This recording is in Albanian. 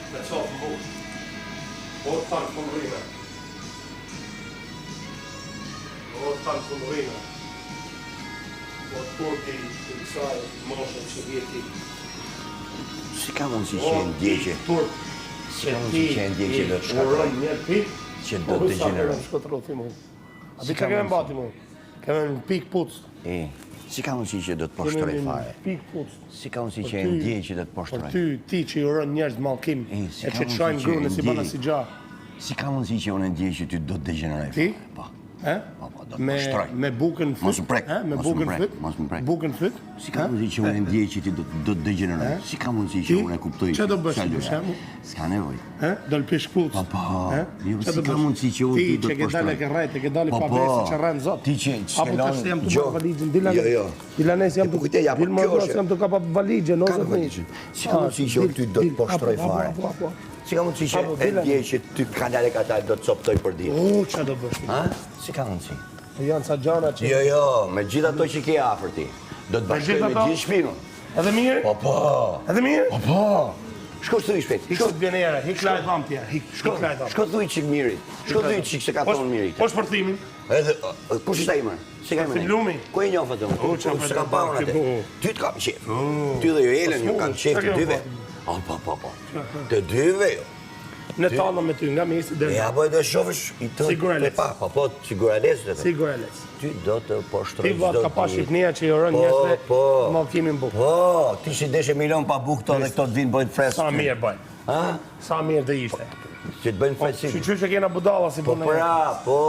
Me qafë më bush. O të tanë fundurina. O të tanë fundurina. O të kurti të kësaj moshën që vjeti. Si ka mundësi që e ndjeqe? Si ka mundësi që e ndjeqe do të shkatroj? Që do të degeneroj? A di ka keme mbati mu? Keme në pik pucë. Si ka mundësi që do të poshtroj fare? Pik pucë. Si ka mundësi që e ndjeqe që do të poshtroj? Për ti që i urën njerëz mallkim, e që të shajnë grune si bana si gja. Si ka mundësi që unë e ndjeqe që ty do të degeneroj? Ti? Po. Do të Me poshtroj. bukën fyt? Mos më prek, Me mos më bukën prek, fyt? mos më prek. Bukën fyt? Si ka mundësi që unë e ndjeqe që ti do të degeneroj? Si ka mundësi që unë e kuptoj? Çfarë do bësh për shembull? S'ka nevojë. Do lpish pucë. Po. Si ka mundësi që unë ti do të Ti që ke dalë ke rrejt, ke dalë pa besë që rrenë zot. Ti që Apo të shtë jam të bërë valigjën, Dilanes jam të jam të kapa valigjën, ose të një. Si ka mundësi që unë ty do të poshtroj fare? Si ka mundësi që e ndje që ty kanale ka talë do të coptoj për ditë? O, që do bësh? Si ka mundësi? Janë sa gjana që... Jo, me gjitha ato që ke afër ti. Do të bashkoj me gjithë shpinën. Edhe mirë? Po. Edhe mirë? Po. Shko të thuj shpet. Shko të bjene ere, hik lajt vam tja, shko të lajt vam. Shko të thuj qik mirit. Shko të thuj qik se ka thonë mirit. Po shpërthimin? Edhe, kush ishta i mërë? Si ka i mërë? Lumi. Ku e njofa të më? Se kam pa unë atë. Ty të kam qef. Ty dhe jo Elen ju kam qef të dyve. Po. Të dyve jo. Në talë me ty nga mesi dhe... Ja, po e do shofësh i të... Sigurales. Po, sigurales dhe të... Sigurales. Ty do të poshtroj Ti vat ka pa Shqipnia që i orën njerëzve mallkimin bukë. Po, ti që deshe milion pa bukë këto dhe këto të vinë bëjnë fresë. Sa mirë bëjnë. Sa mirë dhe ishte. Që të bëjnë fresë. Që që kena budalla si bëjnë. Po,